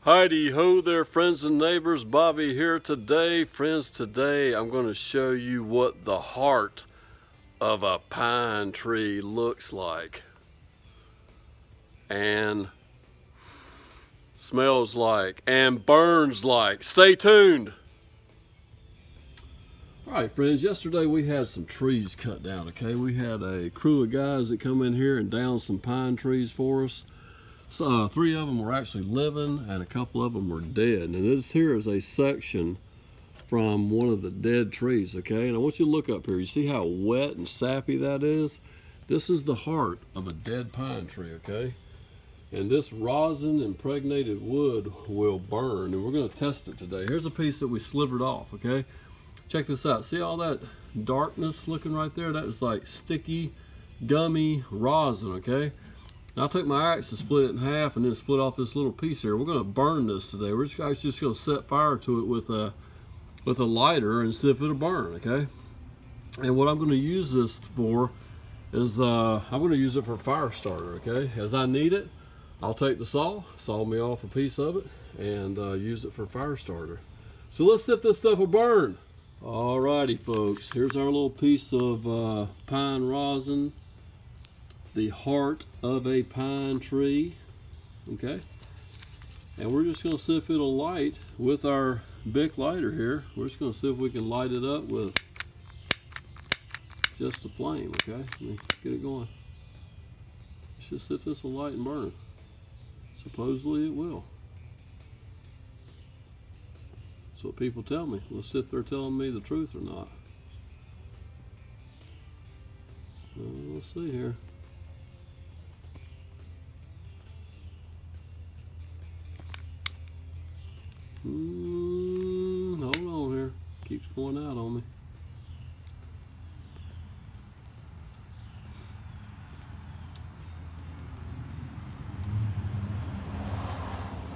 Heidi ho there, friends and neighbors. Bobby here today. Friends, today I'm going to show you what the heart of a pine tree looks like and smells like and burns like. Stay tuned. All right, friends, yesterday we had some trees cut down, okay? We had a crew of guys that come in here and down some pine trees for us. So 3 of them were actually living and a couple of them were dead. And this here is a section from one of the dead trees, okay? And I want you to look up here. You see how wet and sappy that is? This is the heart of a dead pine tree, okay? And this rosin impregnated wood will burn, and we're gonna test it today. Here's a piece that we slivered off, okay? Check this out. See all that darkness looking right there? That is like sticky, gummy rosin, okay? Now I took my axe and split it in half and then split off this little piece here. We're gonna burn this today. We're just gonna set fire to it with a lighter and see if it'll burn, okay? And what I'm gonna use this for is I'm gonna use it for fire starter, okay? As I need it, I'll take the saw me off a piece of it, and use it for fire starter. So let's see if this stuff will burn. Alrighty, folks, here's our little piece of pine rosin, the heart of a pine tree, okay? And we're just gonna see if it'll light with our Bic lighter here. We're just gonna see if we can light it up with just a flame, okay? Let me get it going. Let's just see if this will light and burn. Supposedly it will. That's what people tell me. Let's see if they're telling me the truth or not. Let's see here. Hold on here. Keeps going out on me.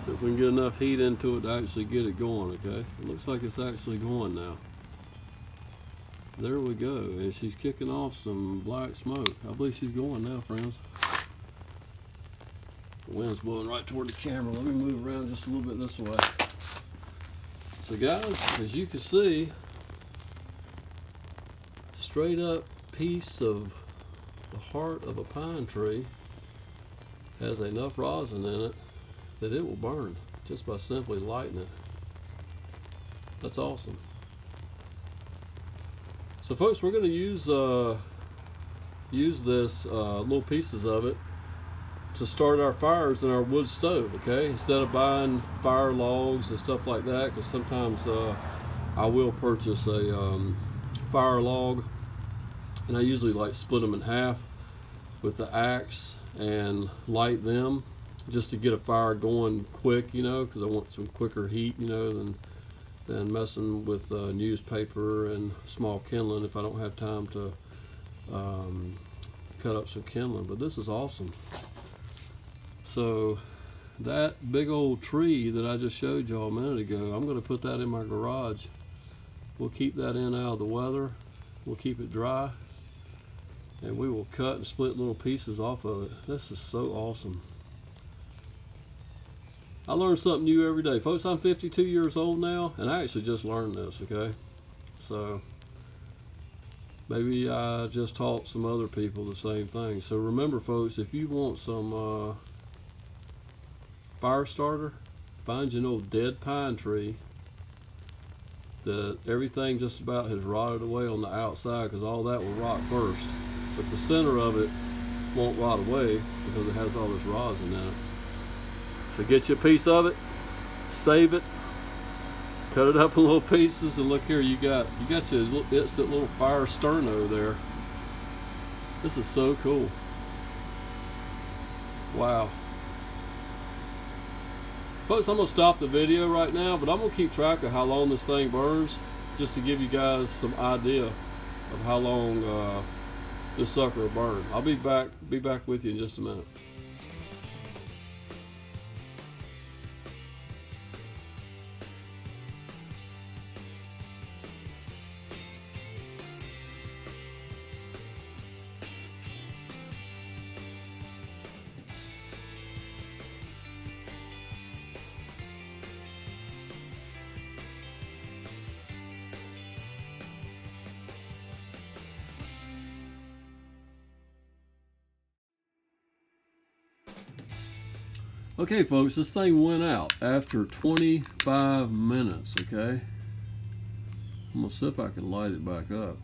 If we can get enough heat into it to actually get it going, okay? It looks like it's actually going now. There we go. And she's kicking off some black smoke. I believe she's going now, friends. The wind's blowing right toward the camera. Let me move around just a little bit this way. So guys, as you can see, straight up piece of the heart of a pine tree has enough rosin in it that it will burn just by simply lighting it. That's awesome. So folks, we're going to use this little pieces of it to start our fires in our wood stove, okay? Instead of buying fire logs and stuff like that, because sometimes I will purchase a fire log, and I usually like split them in half with the axe and light them just to get a fire going quick, you know, because I want some quicker heat, you know, than messing with newspaper and small kindling if I don't have time to cut up some kindling. But this is awesome. So that big old tree that I just showed y'all a minute ago, I'm going to put that in my garage. We'll keep that in out of the weather. We'll keep it dry, and we will cut and split little pieces off of it. This is so awesome. I learn something new every day. Folks, I'm 52 years old now, and I actually just learned this, okay? So maybe I just taught some other people the same thing. So remember, folks, if you want some fire starter, find you an old dead pine tree that everything just about has rotted away on the outside, because all that will rot first. But the center of it won't rot away because it has all this rosin in it. So get you a piece of it, save it, cut it up in little pieces, and look here, you got your instant little fire sterno there. This is so cool. Wow. Folks, I'm gonna stop the video right now, but I'm gonna keep track of how long this thing burns, just to give you guys some idea of how long this sucker will burn. I'll be back with you in just a minute. Okay folks, this thing went out after 25 minutes, okay? I'm gonna see if I can light it back up.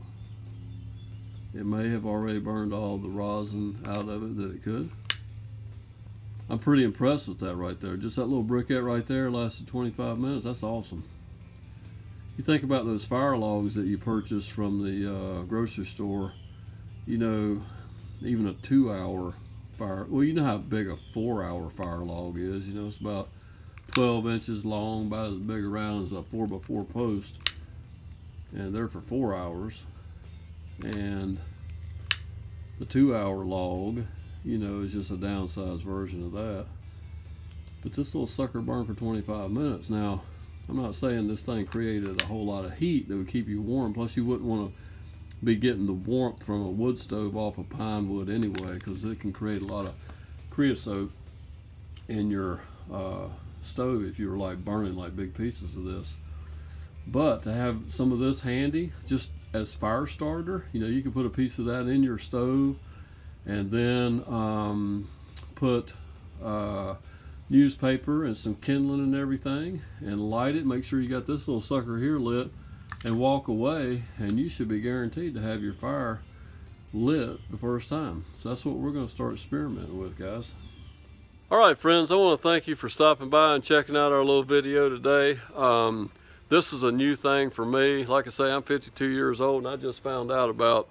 It may have already burned all the rosin out of it that it could. I'm pretty impressed with that right there. Just that little briquette right there lasted 25 minutes. That's awesome. You think about those fire logs that you purchase from the grocery store, you know, even a 2-hour fire, well, you know how big a 4-hour fire log is. You know, it's about 12 inches long, about as big around as a 4x4 post, and they're for 4 hours. And the 2-hour log, you know, is just a downsized version of that. But this little sucker burned for 25 minutes. Now, I'm not saying this thing created a whole lot of heat that would keep you warm. Plus, you wouldn't want to be getting the warmth from a wood stove off of pine wood anyway, because it can create a lot of creosote in your stove if you were like burning like big pieces of this. But to have some of this handy, just as fire starter, you know, you can put a piece of that in your stove, and then put newspaper and some kindling and everything, and light it. Make sure you got this little sucker here lit, and walk away, and you should be guaranteed to have your fire lit the first time. So that's what we're going to start experimenting with, guys. All right, friends, I want to thank you for stopping by and checking out our little video today. This is a new thing for me. Like I say, I'm 52 years old, and I just found out about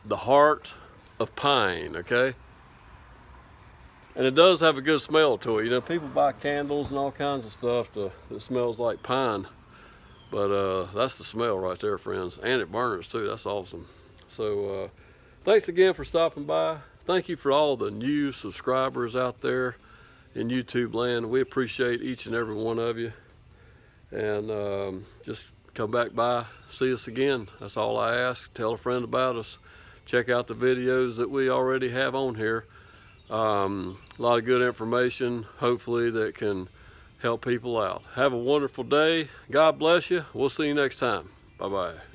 the heart of pine, okay? And it does have a good smell to it. You know, people buy candles and all kinds of stuff that smells like pine. But that's the smell right there, friends. And it burns too, that's awesome. So thanks again for stopping by. Thank you for all the new subscribers out there in YouTube land. We appreciate each and every one of you. And just come back by, see us again. That's all I ask. Tell a friend about us. Check out the videos that we already have on here. A lot of good information, hopefully, that can help people out. Have a wonderful day. God bless you. We'll see you next time. Bye-bye.